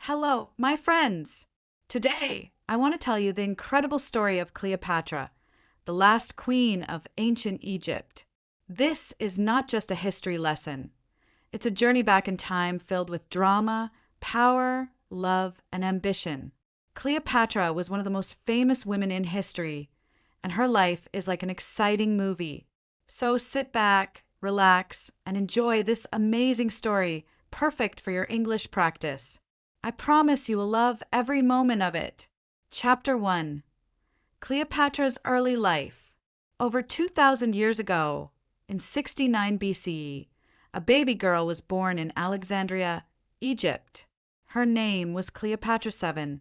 Hello, my friends! Today, I want to tell you the incredible story of Cleopatra, the last queen of ancient Egypt. This is not just a history lesson, it's a journey back in time filled with drama, power, love, and ambition. Cleopatra was one of the most famous women in history, and her life is like an exciting movie. So sit back, relax, and enjoy this amazing story, perfect for your English practice. I promise you will love every moment of it. Chapter 1. Cleopatra's Early Life. Over 2,000 years ago, in 69 BCE, a baby girl was born in Alexandria, Egypt. Her name was Cleopatra VII,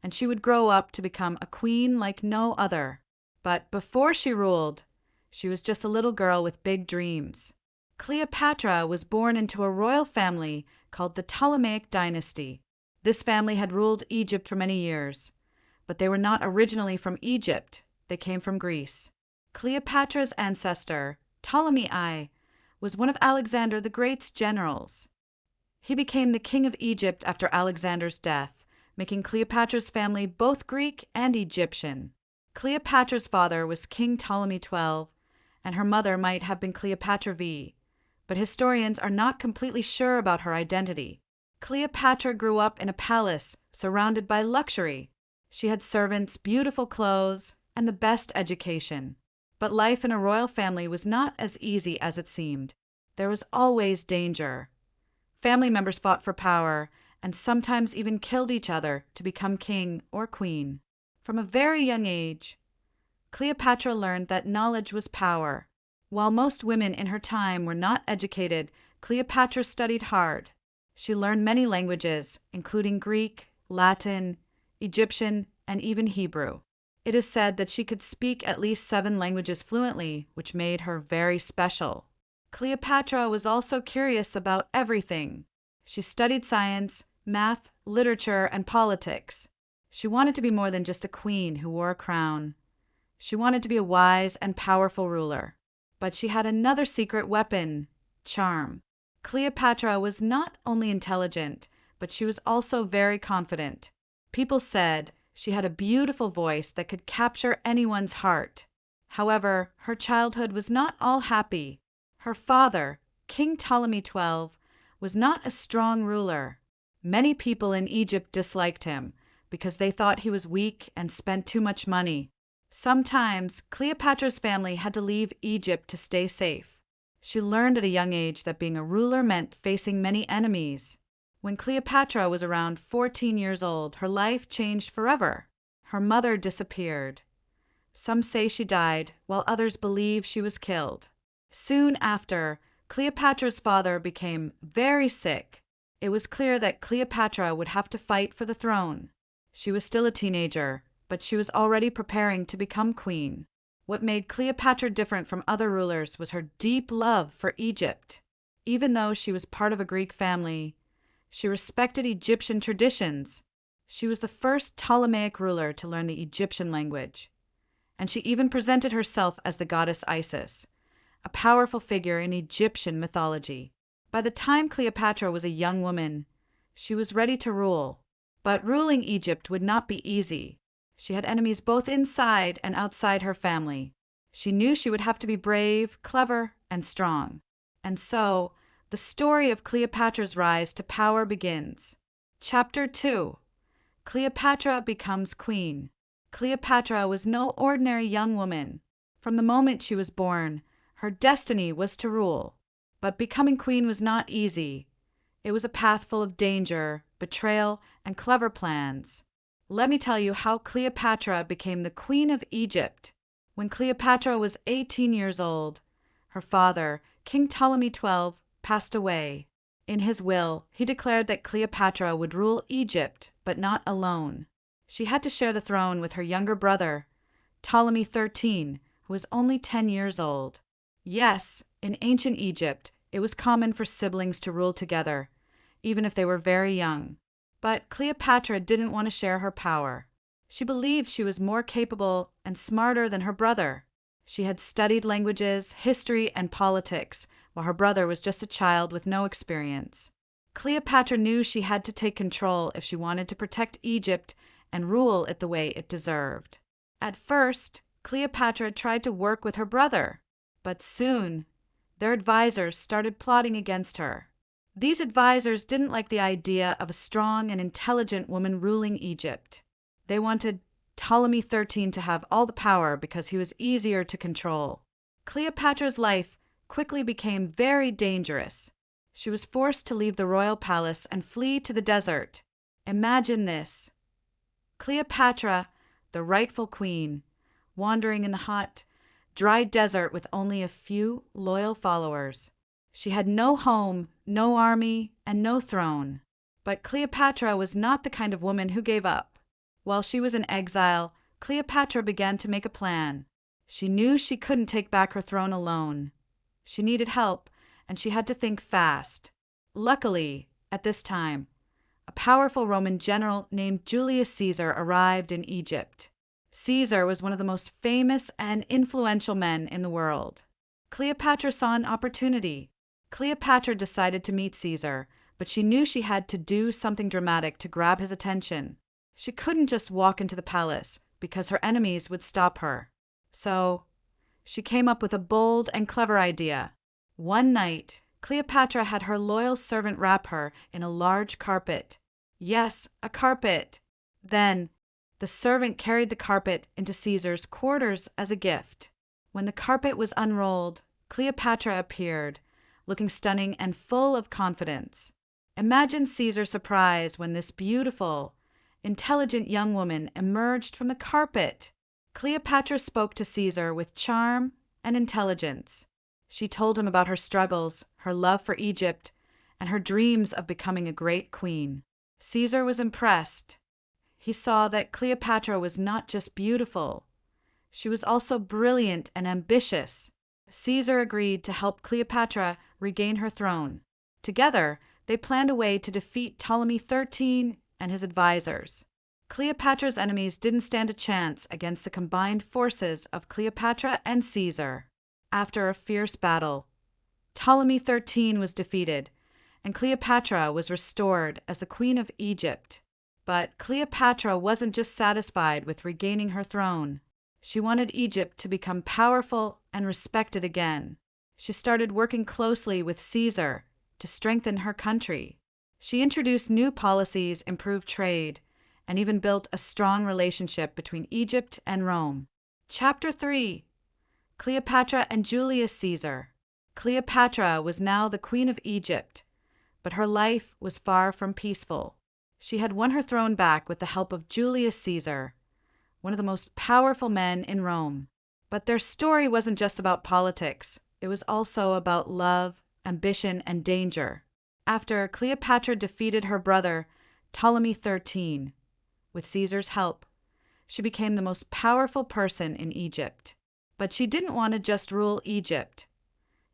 and she would grow up to become a queen like no other. But before she ruled, she was just a little girl with big dreams. Cleopatra was born into a royal family called the Ptolemaic dynasty. This family had ruled Egypt for many years, but they were not originally from Egypt. They came from Greece. Cleopatra's ancestor, Ptolemy I, was one of Alexander the Great's generals. He became the king of Egypt after Alexander's death, making Cleopatra's family both Greek and Egyptian. Cleopatra's father was King Ptolemy XII, and her mother might have been Cleopatra V, but historians are not completely sure about her identity. Cleopatra grew up in a palace surrounded by luxury. She had servants, beautiful clothes, and the best education. But life in a royal family was not as easy as it seemed. There was always danger. Family members fought for power and sometimes even killed each other to become king or queen. From a very young age, Cleopatra learned that knowledge was power. While most women in her time were not educated, Cleopatra studied hard. She learned many languages, including Greek, Latin, Egyptian, and even Hebrew. It is said that she could speak at least 7 languages fluently, which made her very special. Cleopatra was also curious about everything. She studied science, math, literature, and politics. She wanted to be more than just a queen who wore a crown. She wanted to be a wise and powerful ruler. But she had another secret weapon: charm. Cleopatra was not only intelligent, but she was also very confident. People said she had a beautiful voice that could capture anyone's heart. However, her childhood was not all happy. Her father, King Ptolemy XII, was not a strong ruler. Many people in Egypt disliked him because they thought he was weak and spent too much money. Sometimes, Cleopatra's family had to leave Egypt to stay safe. She learned at a young age that being a ruler meant facing many enemies. When Cleopatra was around 14 years old, her life changed forever. Her mother disappeared. Some say she died, while others believe she was killed. Soon after, Cleopatra's father became very sick. It was clear that Cleopatra would have to fight for the throne. She was still a teenager, but she was already preparing to become queen. What made Cleopatra different from other rulers was her deep love for Egypt. Even though she was part of a Greek family, she respected Egyptian traditions. She was the first Ptolemaic ruler to learn the Egyptian language. And she even presented herself as the goddess Isis, a powerful figure in Egyptian mythology. By the time Cleopatra was a young woman, she was ready to rule. But ruling Egypt would not be easy. She had enemies both inside and outside her family. She knew she would have to be brave, clever, and strong. And so, the story of Cleopatra's rise to power begins. Chapter 2. Cleopatra becomes queen. Cleopatra was no ordinary young woman. From the moment she was born, her destiny was to rule. But becoming queen was not easy. It was a path full of danger, betrayal, and clever plans. Let me tell you how Cleopatra became the queen of Egypt. When Cleopatra was 18 years old, her father, King Ptolemy XII, passed away. In his will, he declared that Cleopatra would rule Egypt, but not alone. She had to share the throne with her younger brother, Ptolemy XIII, who was only 10 years old. Yes, in ancient Egypt, it was common for siblings to rule together, even if they were very young. But Cleopatra didn't want to share her power. She believed she was more capable and smarter than her brother. She had studied languages, history, and politics, while her brother was just a child with no experience. Cleopatra knew she had to take control if she wanted to protect Egypt and rule it the way it deserved. At first, Cleopatra tried to work with her brother, but soon, their advisors started plotting against her. These advisors didn't like the idea of a strong and intelligent woman ruling Egypt. They wanted Ptolemy XIII to have all the power because he was easier to control. Cleopatra's life quickly became very dangerous. She was forced to leave the royal palace and flee to the desert. Imagine this: Cleopatra, the rightful queen, wandering in the hot, dry desert with only a few loyal followers. She had no home, no army, and no throne. But Cleopatra was not the kind of woman who gave up. While she was in exile, Cleopatra began to make a plan. She knew she couldn't take back her throne alone. She needed help, and she had to think fast. Luckily, at this time, a powerful Roman general named Julius Caesar arrived in Egypt. Caesar was one of the most famous and influential men in the world. Cleopatra saw an opportunity. Cleopatra decided to meet Caesar, but she knew she had to do something dramatic to grab his attention. She couldn't just walk into the palace because her enemies would stop her. So, she came up with a bold and clever idea. One night, Cleopatra had her loyal servant wrap her in a large carpet. Yes, a carpet. Then, the servant carried the carpet into Caesar's quarters as a gift. When the carpet was unrolled, Cleopatra appeared, looking stunning and full of confidence. Imagine Caesar's surprise when this beautiful, intelligent young woman emerged from the carpet. Cleopatra spoke to Caesar with charm and intelligence. She told him about her struggles, her love for Egypt, and her dreams of becoming a great queen. Caesar was impressed. He saw that Cleopatra was not just beautiful. She was also brilliant and ambitious. Caesar agreed to help Cleopatra regain her throne. Together, they planned a way to defeat Ptolemy XIII and his advisors. Cleopatra's enemies didn't stand a chance against the combined forces of Cleopatra and Caesar. After a fierce battle, Ptolemy XIII was defeated, and Cleopatra was restored as the Queen of Egypt. But Cleopatra wasn't just satisfied with regaining her throne. She wanted Egypt to become powerful and respected again. She started working closely with Caesar to strengthen her country. She introduced new policies, improved trade, and even built a strong relationship between Egypt and Rome. Chapter 3: Cleopatra and Julius Caesar. Cleopatra was now the Queen of Egypt, but her life was far from peaceful. She had won her throne back with the help of Julius Caesar, one of the most powerful men in Rome. But their story wasn't just about politics. It was also about love, ambition, and danger. After Cleopatra defeated her brother, Ptolemy XIII, with Caesar's help, she became the most powerful person in Egypt. But she didn't want to just rule Egypt.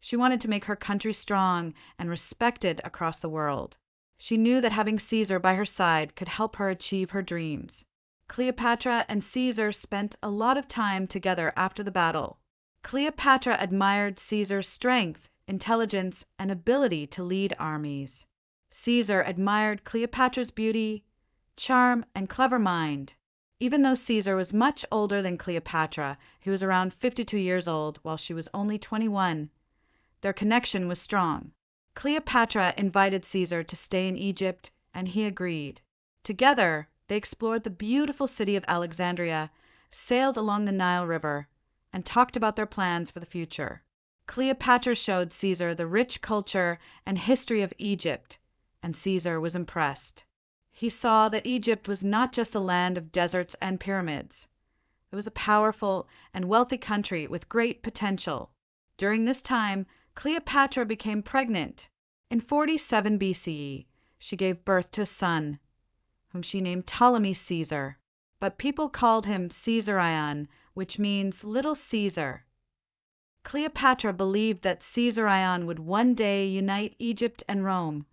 She wanted to make her country strong and respected across the world. She knew that having Caesar by her side could help her achieve her dreams. Cleopatra and Caesar spent a lot of time together after the battle. Cleopatra admired Caesar's strength, intelligence, and ability to lead armies. Caesar admired Cleopatra's beauty, charm, and clever mind. Even though Caesar was much older than Cleopatra, he was around 52 years old while she was only 21, their connection was strong. Cleopatra invited Caesar to stay in Egypt, and he agreed. Together, they explored the beautiful city of Alexandria, sailed along the Nile River, and talked about their plans for the future. Cleopatra showed Caesar the rich culture and history of Egypt, and Caesar was impressed. He saw that Egypt was not just a land of deserts and pyramids. It was a powerful and wealthy country with great potential. During this time, Cleopatra became pregnant. In 47 BCE, she gave birth to a son, whom she named Ptolemy Caesar, but people called him Caesarion, which means Little Caesar. Cleopatra believed that Caesarion would one day unite Egypt and Rome,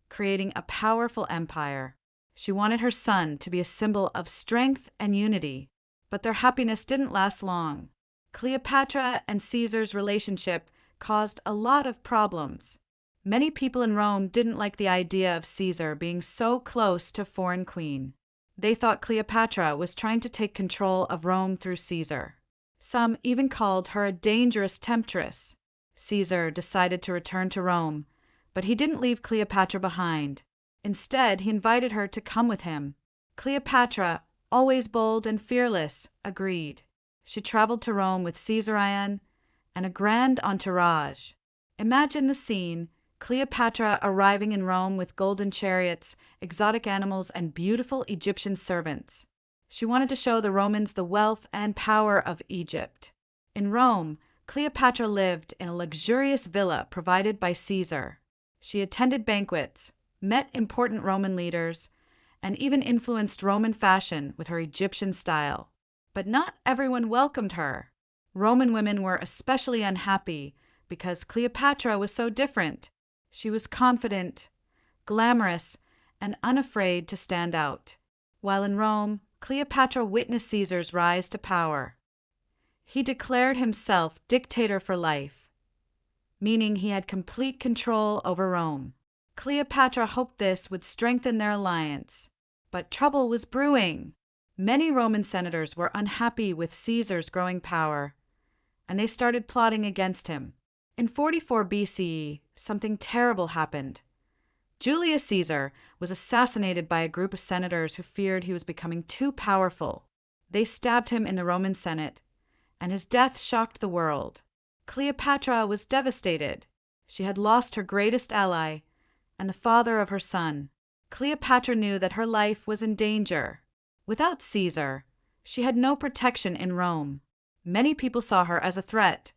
creating a powerful empire. She wanted her son to be a symbol of strength and unity, but their happiness didn't last long. Cleopatra and Caesar's relationship caused a lot of problems. Many people in Rome didn't like the idea of Caesar being so close to foreign queen. They thought Cleopatra was trying to take control of Rome through Caesar. Some even called her a dangerous temptress. Caesar decided to return to Rome, but he didn't leave Cleopatra behind. Instead, he invited her to come with him. Cleopatra, always bold and fearless, agreed. She traveled to Rome with Caesarion and a grand entourage. Imagine the scene: Cleopatra arriving in Rome with golden chariots, exotic animals, and beautiful Egyptian servants. She wanted to show the Romans the wealth and power of Egypt. In Rome, Cleopatra lived in a luxurious villa provided by Caesar. She attended banquets, met important Roman leaders, and even influenced Roman fashion with her Egyptian style. But not everyone welcomed her. Roman women were especially unhappy because Cleopatra was so different. She was confident, glamorous, and unafraid to stand out. While in Rome, Cleopatra witnessed Caesar's rise to power. He declared himself dictator for life, meaning he had complete control over Rome. Cleopatra hoped this would strengthen their alliance, but trouble was brewing. Many Roman senators were unhappy with Caesar's growing power, and they started plotting against him. In 44 BCE, something terrible happened. Julius Caesar was assassinated by a group of senators who feared he was becoming too powerful. They stabbed him in the Roman Senate, and his death shocked the world. Cleopatra was devastated. She had lost her greatest ally and the father of her son. Cleopatra knew that her life was in danger. Without Caesar, she had no protection in Rome. Many people saw her as a threat,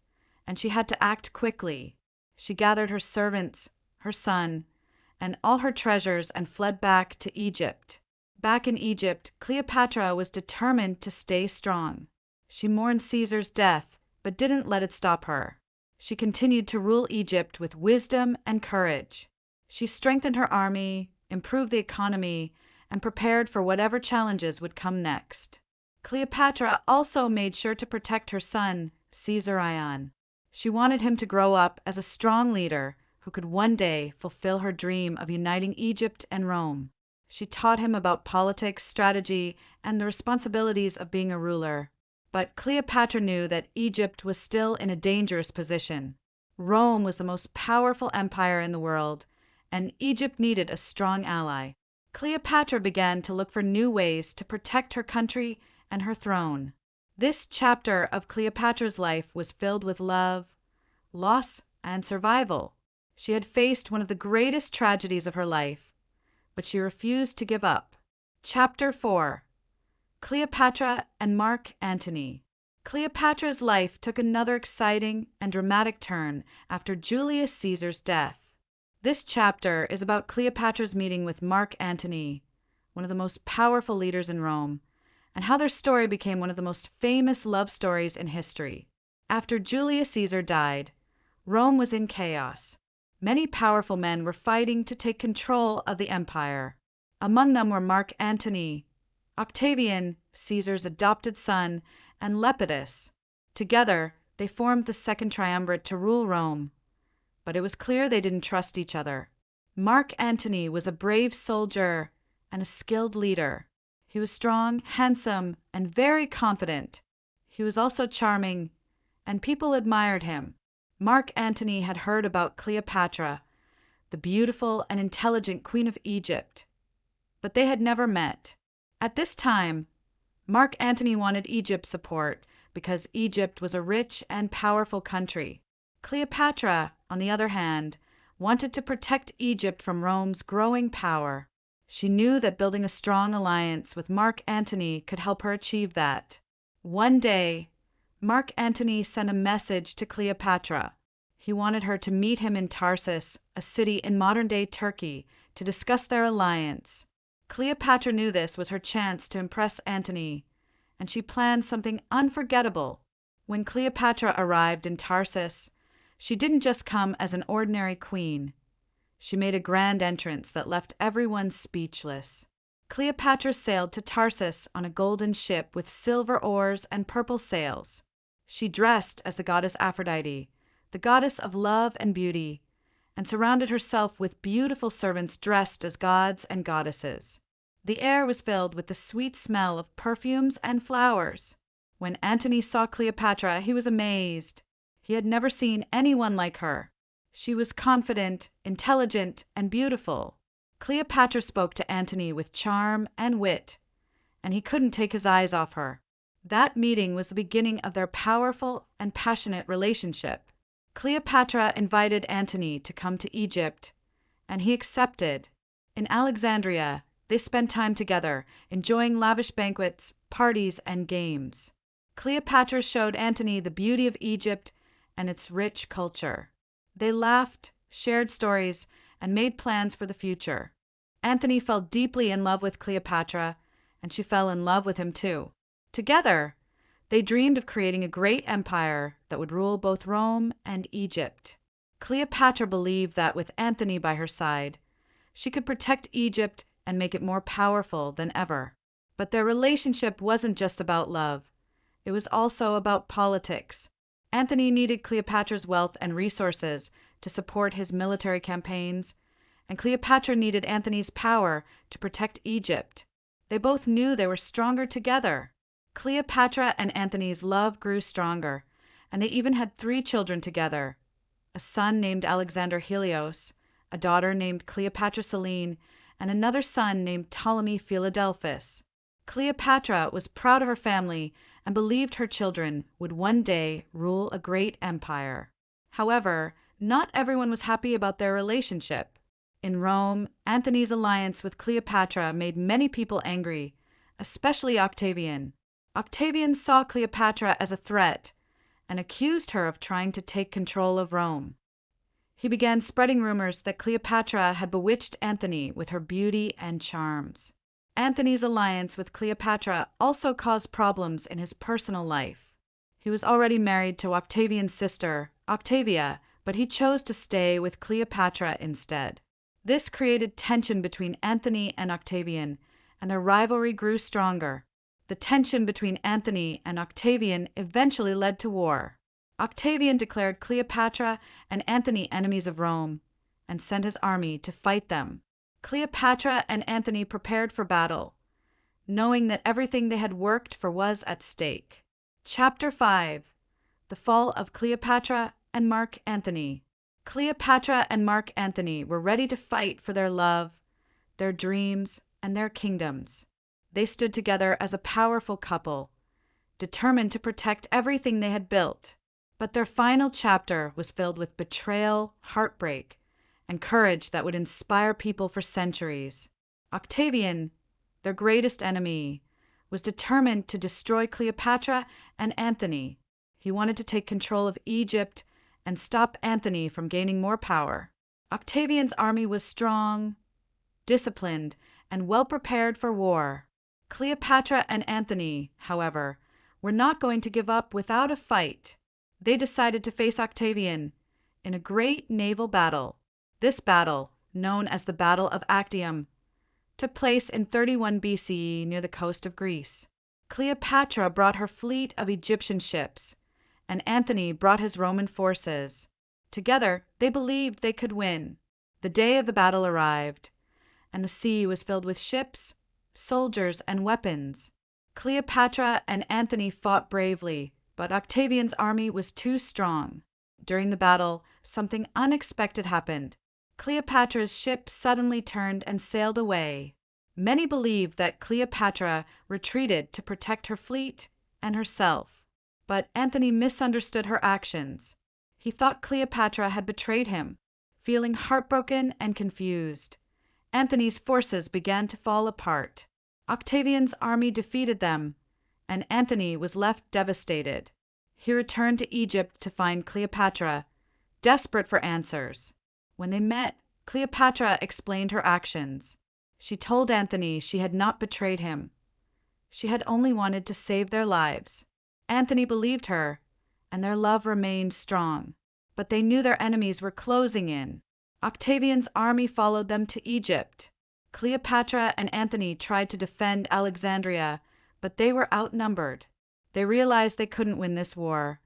and she had to act quickly. She gathered her servants, her son, and all her treasures and fled back to Egypt. Back in Egypt, Cleopatra was determined to stay strong. She mourned Caesar's death, but didn't let it stop her. She continued to rule Egypt with wisdom and courage. She strengthened her army, improved the economy, and prepared for whatever challenges would come next. Cleopatra also made sure to protect her son, Caesarion. She wanted him to grow up as a strong leader who could one day fulfill her dream of uniting Egypt and Rome. She taught him about politics, strategy, and the responsibilities of being a ruler. But Cleopatra knew that Egypt was still in a dangerous position. Rome was the most powerful empire in the world, and Egypt needed a strong ally. Cleopatra began to look for new ways to protect her country and her throne. This chapter of Cleopatra's life was filled with love, loss, and survival. She had faced one of the greatest tragedies of her life, but she refused to give up. Chapter 4: Cleopatra and Mark Antony. Cleopatra's life took another exciting and dramatic turn after Julius Caesar's death. This chapter is about Cleopatra's meeting with Mark Antony, one of the most powerful leaders in Rome, and how their story became one of the most famous love stories in history. After Julius Caesar died, Rome was in chaos. Many powerful men were fighting to take control of the empire. Among them were Mark Antony, Octavian, Caesar's adopted son, and Lepidus. Together, they formed the Second Triumvirate to rule Rome. But it was clear they didn't trust each other. Mark Antony was a brave soldier and a skilled leader. He was strong, handsome, and very confident. He was also charming, and people admired him. Mark Antony had heard about Cleopatra, the beautiful and intelligent Queen of Egypt, but they had never met. At this time, Mark Antony wanted Egypt's support because Egypt was a rich and powerful country. Cleopatra, on the other hand, wanted to protect Egypt from Rome's growing power. She knew that building a strong alliance with Mark Antony could help her achieve that. One day, Mark Antony sent a message to Cleopatra. He wanted her to meet him in Tarsus, a city in modern-day Turkey, to discuss their alliance. Cleopatra knew this was her chance to impress Antony, and she planned something unforgettable. When Cleopatra arrived in Tarsus, she didn't just come as an ordinary queen. She made a grand entrance that left everyone speechless. Cleopatra sailed to Tarsus on a golden ship with silver oars and purple sails. She dressed as the goddess Aphrodite, the goddess of love and beauty, and surrounded herself with beautiful servants dressed as gods and goddesses. The air was filled with the sweet smell of perfumes and flowers. When Antony saw Cleopatra, he was amazed. He had never seen anyone like her. She was confident, intelligent, and beautiful. Cleopatra spoke to Antony with charm and wit, and he couldn't take his eyes off her. That meeting was the beginning of their powerful and passionate relationship. Cleopatra invited Antony to come to Egypt, and he accepted. In Alexandria, they spent time together, enjoying lavish banquets, parties, and games. Cleopatra showed Antony the beauty of Egypt and its rich culture. They laughed, shared stories, and made plans for the future. Antony fell deeply in love with Cleopatra, and she fell in love with him too. Together, they dreamed of creating a great empire that would rule both Rome and Egypt. Cleopatra believed that with Antony by her side, she could protect Egypt and make it more powerful than ever. But their relationship wasn't just about love. It was also about politics. Antony needed Cleopatra's wealth and resources to support his military campaigns, and Cleopatra needed Antony's power to protect Egypt. They both knew they were stronger together. Cleopatra and Antony's love grew stronger, and they even had 3 children together: a son named Alexander Helios, a daughter named Cleopatra Selene, and another son named Ptolemy Philadelphus. Cleopatra was proud of her family and believed her children would one day rule a great empire. However, not everyone was happy about their relationship. In Rome, Antony's alliance with Cleopatra made many people angry, especially Octavian. Octavian saw Cleopatra as a threat and accused her of trying to take control of Rome. He began spreading rumors that Cleopatra had bewitched Antony with her beauty and charms. Antony's alliance with Cleopatra also caused problems in his personal life. He was already married to Octavian's sister, Octavia, but he chose to stay with Cleopatra instead. This created tension between Antony and Octavian, and their rivalry grew stronger. The tension between Antony and Octavian eventually led to war. Octavian declared Cleopatra and Antony enemies of Rome and sent his army to fight them. Cleopatra and Antony prepared for battle, knowing that everything they had worked for was at stake. Chapter 5: The Fall of Cleopatra and Mark Antony. Cleopatra and Mark Antony were ready to fight for their love, their dreams, and their kingdoms. They stood together as a powerful couple, determined to protect everything they had built. But their final chapter was filled with betrayal, heartbreak, and courage that would inspire people for centuries. Octavian, their greatest enemy, was determined to destroy Cleopatra and Antony. He wanted to take control of Egypt and stop Antony from gaining more power. Octavian's army was strong, disciplined, and well prepared for war. Cleopatra and Antony, however, were not going to give up without a fight. They decided to face Octavian in a great naval battle. This battle, known as the Battle of Actium, took place in 31 BCE near the coast of Greece. Cleopatra brought her fleet of Egyptian ships, and Antony brought his Roman forces. Together, they believed they could win. The day of the battle arrived, and the sea was filled with ships, soldiers, and weapons. Cleopatra and Antony fought bravely, but Octavian's army was too strong. During the battle, something unexpected happened. Cleopatra's ship suddenly turned and sailed away. Many believed that Cleopatra retreated to protect her fleet and herself. But Antony misunderstood her actions. He thought Cleopatra had betrayed him. Feeling heartbroken and confused, Antony's forces began to fall apart. Octavian's army defeated them, and Antony was left devastated. He returned to Egypt to find Cleopatra, desperate for answers. When they met, Cleopatra explained her actions. She told Antony she had not betrayed him. She had only wanted to save their lives. Antony believed her, and their love remained strong. But they knew their enemies were closing in. Octavian's army followed them to Egypt. Cleopatra and Antony tried to defend Alexandria, but they were outnumbered. They realized they couldn't win this war,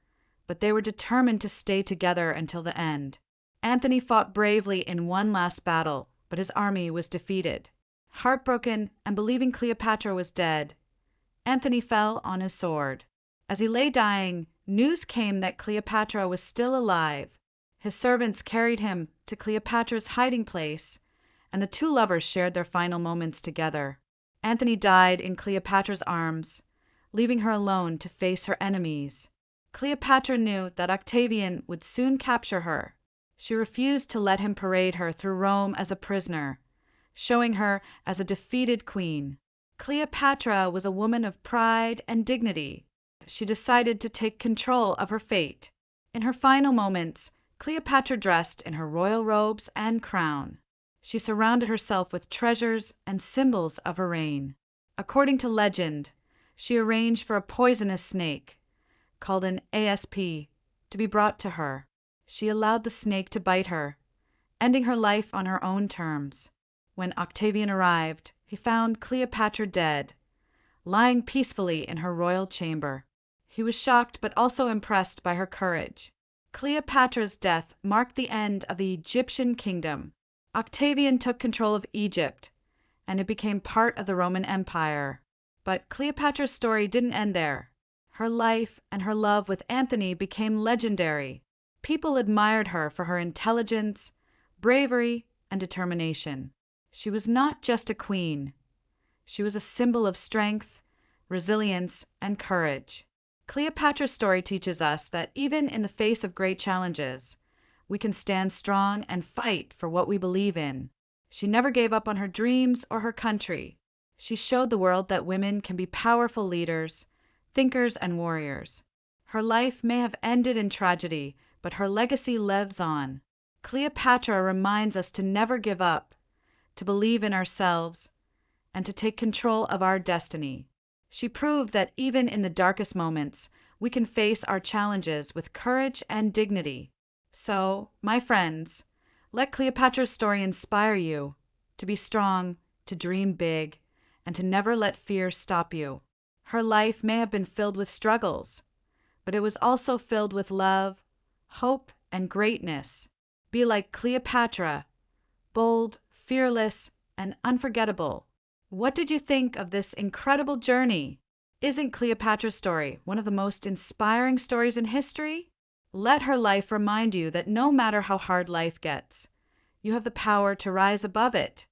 but they were determined to stay together until the end. Antony fought bravely in one last battle, but his army was defeated. Heartbroken and believing Cleopatra was dead, Antony fell on his sword. As he lay dying, news came that Cleopatra was still alive. His servants carried him to Cleopatra's hiding place, and the two lovers shared their final moments together. Antony died in Cleopatra's arms, leaving her alone to face her enemies. Cleopatra knew that Octavian would soon capture her. She refused to let him parade her through Rome as a prisoner, showing her as a defeated queen. Cleopatra was a woman of pride and dignity. She decided to take control of her fate. In her final moments, Cleopatra dressed in her royal robes and crown. She surrounded herself with treasures and symbols of her reign. According to legend, she arranged for a poisonous snake, called an ASP, to be brought to her. She allowed the snake to bite her, ending her life on her own terms. When Octavian arrived, he found Cleopatra dead, lying peacefully in her royal chamber. He was shocked but also impressed by her courage. Cleopatra's death marked the end of the Egyptian kingdom. Octavian took control of Egypt, and it became part of the Roman Empire. But Cleopatra's story didn't end there. Her life and her love with Antony became legendary. People admired her for her intelligence, bravery, and determination. She was not just a queen. She was a symbol of strength, resilience, and courage. Cleopatra's story teaches us that even in the face of great challenges, we can stand strong and fight for what we believe in. She never gave up on her dreams or her country. She showed the world that women can be powerful leaders, thinkers, and warriors. Her life may have ended in tragedy, but her legacy lives on. Cleopatra reminds us to never give up, to believe in ourselves, and to take control of our destiny. She proved that even in the darkest moments, we can face our challenges with courage and dignity. So, my friends, let Cleopatra's story inspire you to be strong, to dream big, and to never let fear stop you. Her life may have been filled with struggles, but it was also filled with love, hope, and greatness. Be like Cleopatra, bold, fearless, and unforgettable. What did you think of this incredible journey? Isn't Cleopatra's story one of the most inspiring stories in history? Let her life remind you that no matter how hard life gets, you have the power to rise above it.